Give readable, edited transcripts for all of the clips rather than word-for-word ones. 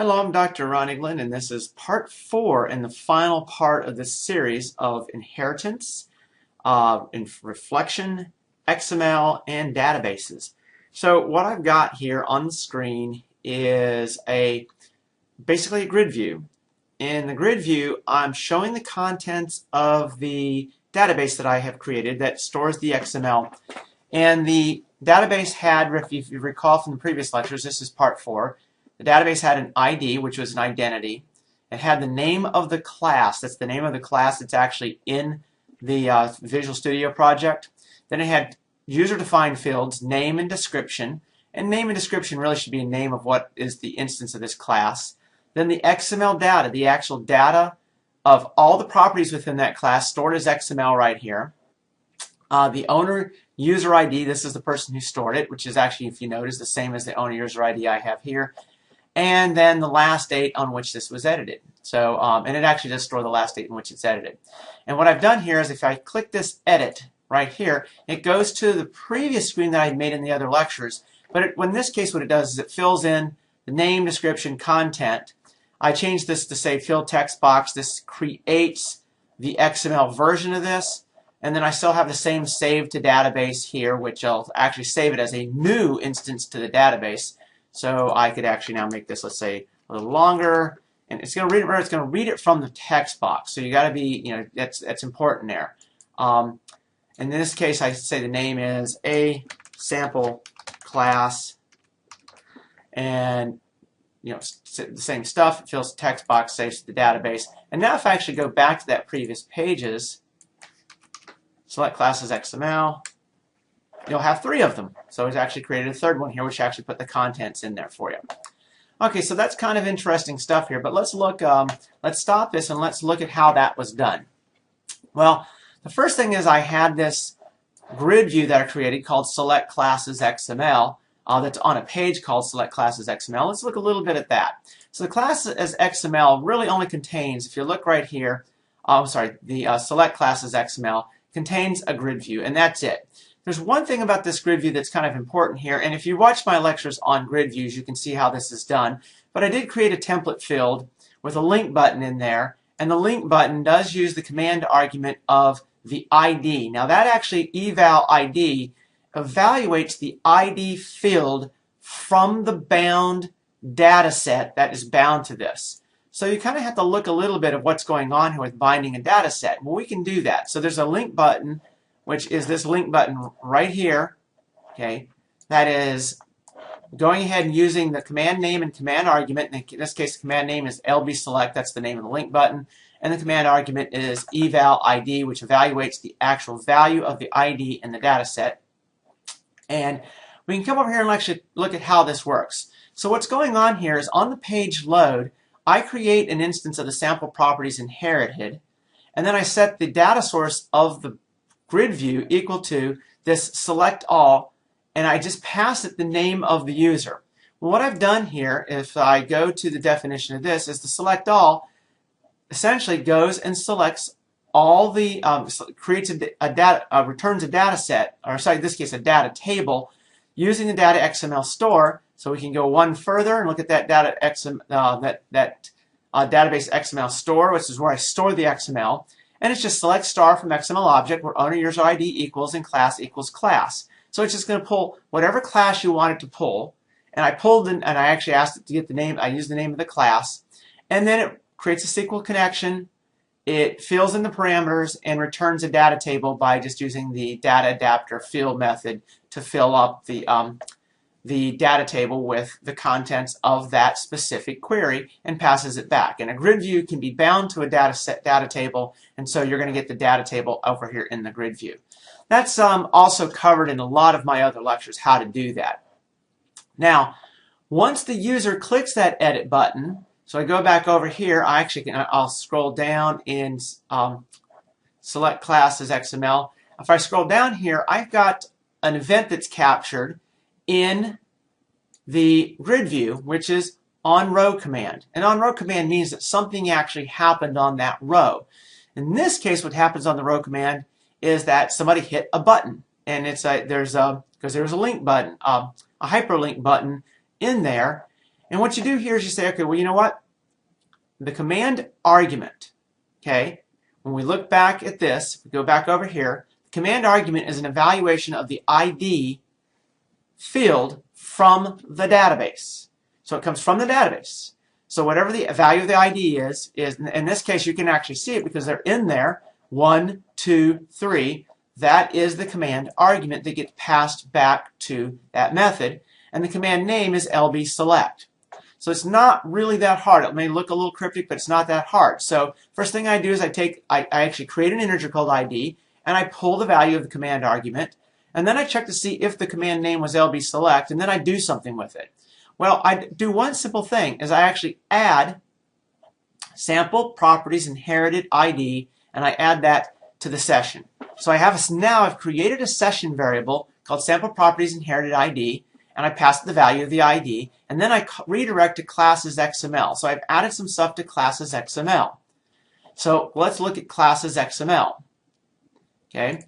Hello, I'm Dr. Ron Eglin, and this is part 4 and the final part of this series of inheritance, reflection, XML, and databases. So what I've got here on the screen is basically a grid view. In the grid view, I'm showing the contents of the database that I have created that stores the XML. And the database had, if you recall from the previous lectures, this is part 4, the database had an ID, which was an identity. It had the name of the class. That's the name of the class that's actually in the Visual Studio project. Then it had user-defined fields, name and description. And name and description really should be a name of what is the instance of this class. Then the XML data, the actual data of all the properties within that class stored as XML right here. The owner user ID, this is the person who stored it, which is actually, if you notice, the same as the owner user ID I have here. And then the last date on which this was edited. So, and it actually does store the last date in which it's edited. And what I've done here is if I click this edit right here, it goes to the previous screen that I made in the other lectures. But in this case, what it does is it fills in the name, description, content. I changed this to say fill text box. This creates the XML version of this. And then I still have the same save to database here, which I'll actually save it as a new instance to the database. So I could actually now make this, let's say, a little longer, and it's going to read it. It's going to read it from the text box. So you got to be, that's important there. In this case, I say the name is a sample class, and the same stuff. It fills the text box, saves to the database. And now, if I actually go back to that previous pages, select Classes XML. You'll have 3 of them. So it's actually created a third one here, which actually put the contents in there for you. Okay, so that's kind of interesting stuff here, but let's look, let's stop this and let's look at how that was done. Well, the first thing is I had this grid view that I created called Select Classes XML that's on a page called Select Classes XML. Let's look a little bit at that. So the Classes XML really only contains, if you look right here, the Select Classes XML contains a grid view, and that's it. There's one thing about this grid view that's kind of important here, and if you watch my lectures on grid views, you can see how this is done. But I did create a template field with a link button in there, and the link button does use the command argument of the ID. Now that actually eval ID evaluates the ID field from the bound data set that is bound to this. So you kind of have to look a little bit of what's going on here with binding a data set. Well, we can do that. So there's a link button, which is this link button right here, okay, that is going ahead and using the command name and command argument. In this case, the command name is lbselect, that's the name of the link button, and the command argument is eval ID, which evaluates the actual value of the ID in the data set. And we can come over here and actually look at how this works. So what's going on here is on the page load, I create an instance of the sample properties inherited, and then I set the data source of the grid view equal to this select all, and I just pass it the name of the user. Well, what I've done here, if I go to the definition of this, is the select all essentially goes and selects all the creates returns a data set, or sorry, in this case a data table, using the data XML store. So we can go one further and look at that data database XML store, which is where I store the XML. And it's just select star from XML object where owner user ID equals and class equals class. So it's just going to pull whatever class you want it to pull. And I pulled and I actually asked it to get the name. I used the name of the class. And then it creates a SQL connection. It fills in the parameters and returns a data table by just using the data adapter field method to fill up the data table with the contents of that specific query and passes it back. And a grid view can be bound to a data table, and so you're going to get the data table over here in the grid view. That's also covered in a lot of my other lectures, how to do that. Now, once the user clicks that edit button, so I go back over here, I'll scroll down in Select Classes XML. If I scroll down here, I've got an event that's captured in the grid view, which is on row command. And on row command means that something actually happened on that row. In this case, what happens on the row command is that somebody hit a button, and it's because there's a link button, a hyperlink button in there, And what you do here is you say, okay, well, you know what? The command argument, okay, when we look back at this, if we go back over here, the command argument is an evaluation of the ID field from the database. So it comes from the database. So whatever the value of the ID is in this case, you can actually see it because they're in there, 1, 2, 3. That is the command argument that gets passed back to that method. And the command name is lbselect. So it's not really that hard. It may look a little cryptic, but it's not that hard. So first thing I do is I actually create an integer called ID, and I pull the value of the command argument, and then I check to see if the command name was lbselect, and then I do something with it. Well, I do one simple thing, is I actually add sample properties inherited ID, and I add that to the session. So I have now I've created a session variable called sample properties inherited ID, and I pass the value of the ID, and then I redirect to Classes XML. So I've added some stuff to Classes XML. So let's look at Classes XML. Okay.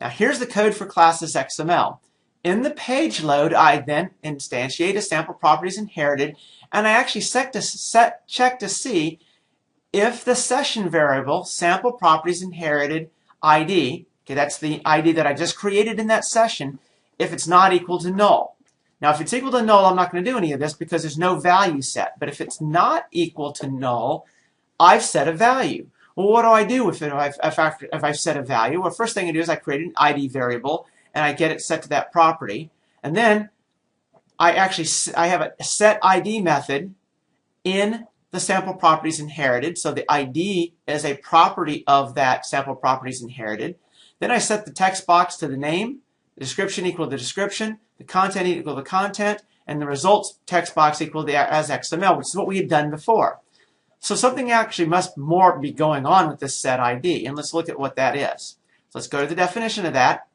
Now here's the code for Classes XML. In the page load, I then instantiate a sample properties inherited, and I actually check to see if the session variable sample properties inherited ID, okay, that's the ID that I just created in that session, if it's not equal to null. Now, if it's equal to null, I'm not going to do any of this because there's no value set. But if it's not equal to null, I've set a value. Well, what do I do with it if I've set a value? Well, first thing I do is I create an ID variable, and I get it set to that property. And then I have a set ID method in the sample properties inherited. So the ID is a property of that sample properties inherited. Then I set the text box to the name, the description equal to the description, the content equal to the content, and the results text box equal to as XML, which is what we had done before. So something actually must more be going on with this set ID, and let's look at what that is. So let's go to the definition of that.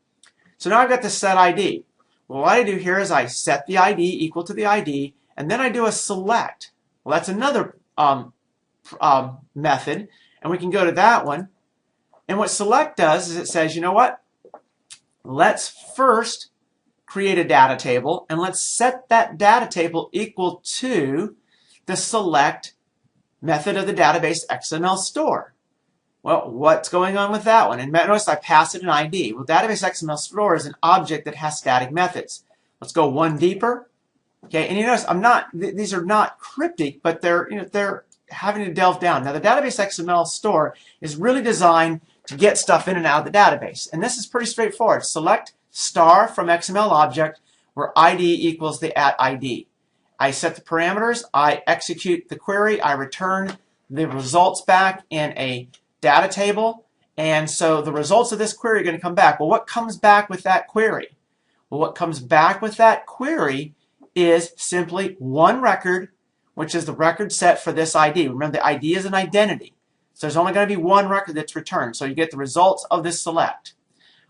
So now I've got this set ID. Well, what I do here is I set the ID equal to the ID, and then I do a select. Well, that's another method, and we can go to that one. And what select does is it says, you know what? Let's first create a data table, and let's set that data table equal to the select method of the database XML store. Well, what's going on with that one? And notice I pass it an ID. Well, database XML store is an object that has static methods. Let's go one deeper. Okay, and you notice these are not cryptic, but they're having to delve down. Now, the database XML store is really designed to get stuff in and out of the database, and this is pretty straightforward. Select star from XML object where ID equals the @ID. I set the parameters, I execute the query, I return the results back in a data table, and so the results of this query are going to come back. Well, what comes back with that query? Well, what comes back with that query is simply one record, which is the record set for this ID. Remember, the ID is an identity, so there's only going to be one record that's returned, so you get the results of this select.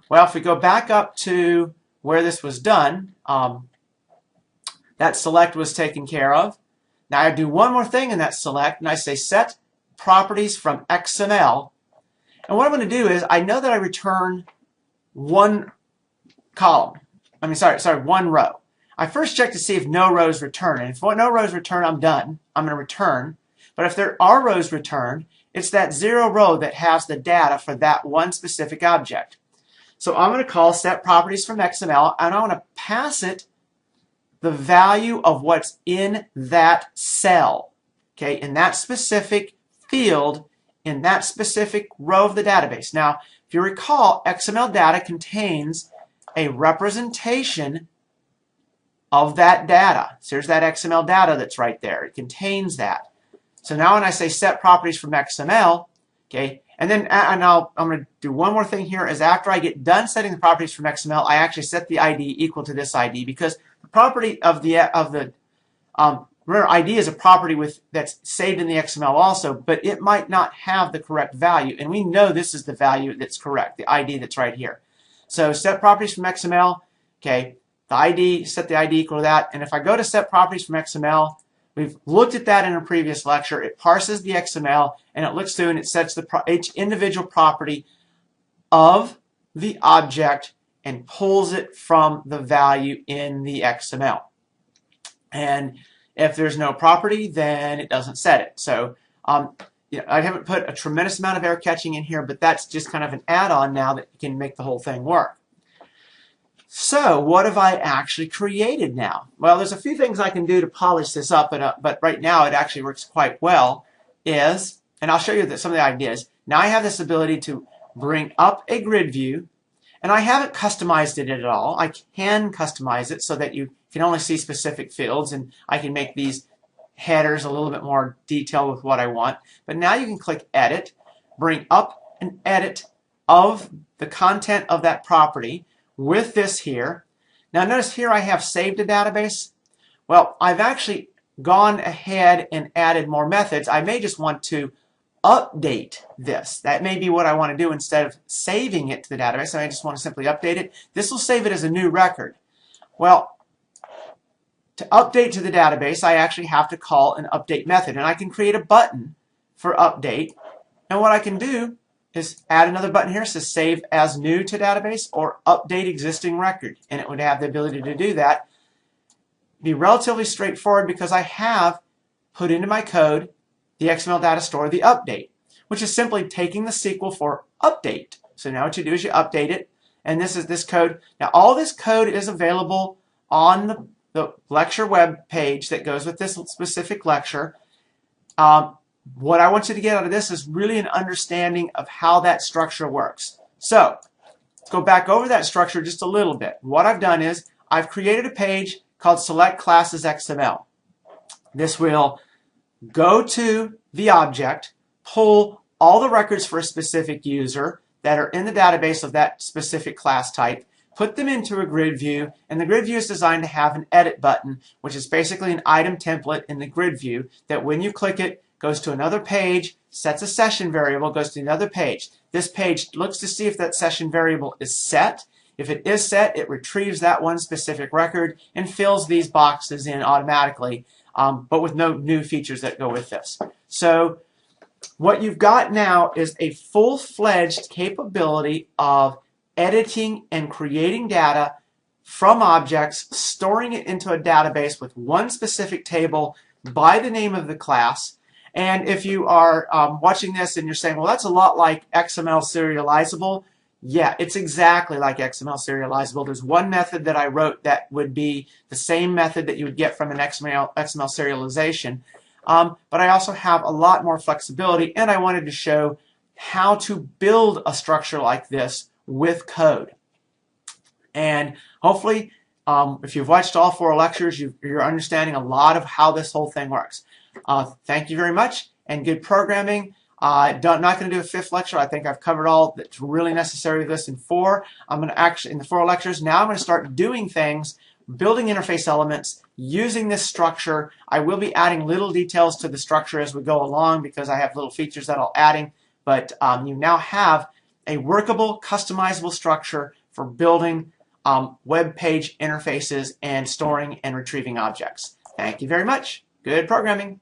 Well, if we go back up to where this was done, that select was taken care of. Now I do one more thing in that select, and I say set properties from XML. And what I'm going to do is I know that I return one column. One row. I first check to see if no rows return, and if no rows return, I'm done. I'm going to return. But if there are rows returned, it's that 0 row that has the data for that one specific object. So I'm going to call set properties from XML, and I want to pass it the value of what's in that cell, okay, in that specific field, in that specific row of the database. Now, if you recall, XML data contains a representation of that data. So here's that XML data that's right there. It contains that. So now when I say set properties from XML, okay, and then I'm going to do one more thing here is after I get done setting the properties from XML, I actually set the ID equal to this ID, because the property of the remember, ID is a property that's saved in the XML also, but it might not have the correct value, and we know this is the value that's correct, the ID that's right here. So set properties from XML, okay, the ID, set the ID equal to that, and if I go to set properties from XML, we've looked at that in a previous lecture. It parses the XML, and it looks through and it sets each individual property of the object and pulls it from the value in the XML. And If there's no property, then it doesn't set it. So I haven't put a tremendous amount of error catching in here, but that's just kind of an add-on now that can make the whole thing work. So what have I actually created now? Well, there's a few things I can do to polish this up, but right now it actually works quite well. And I'll show you some of the ideas. Now I have this ability to bring up a grid view, and I haven't customized it at all. I can customize it so that you can only see specific fields, and I can make these headers a little bit more detailed with what I want. But now you can click Edit, bring up an edit of the content of that property with this here. Now notice here I have saved a database. Well, I've actually gone ahead and added more methods. I may just want to update this. That may be what I want to do instead of saving it to the database. I just want to simply update it. This will save it as a new record. Well, to update to the database, I actually have to call an update method, and I can create a button for update. And what I can do is add another button here that says save as new to database or update existing record, and it would have the ability to do that. Be relatively straightforward because I have put into my code the XML data store, the update, which is simply taking the SQL for update. So now what you do is you update it, and this is this code. Now all this code is available on the lecture web page that goes with this specific lecture. What I want you to get out of this is really an understanding of how that structure works. So let's go back over that structure just a little bit. What I've done is I've created a page called Select Classes XML. This will go to the object, pull all the records for a specific user that are in the database of that specific class type, put them into a grid view, and the grid view is designed to have an edit button, which is basically an item template in the grid view that when you click it, goes to another page, sets a session variable, goes to another page. This page looks to see if that session variable is set. If it is set, it retrieves that one specific record and fills these boxes in automatically, but with no new features that go with this. So what you've got now is a full-fledged capability of editing and creating data from objects, storing it into a database with one specific table by the name of the class. And if you are watching this and you're saying, well, that's a lot like XML serializable, yeah, it's exactly like XML serializable. There's one method that I wrote that would be the same method that you would get from an XML serialization. But I also have a lot more flexibility, and I wanted to show how to build a structure like this with code. And hopefully, if you've watched all 4 lectures, you're understanding a lot of how this whole thing works. Thank you very much, and good programming. I'm not going to do a 5th lecture. I think I've covered all that's really necessary with this in 4. I'm going to actually, in the 4 lectures, now I'm going to start doing things, building interface elements, using this structure. I will be adding little details to the structure as we go along because I have little features that I'll adding, but you now have a workable, customizable structure for building web page interfaces and storing and retrieving objects. Thank you very much. Good programming.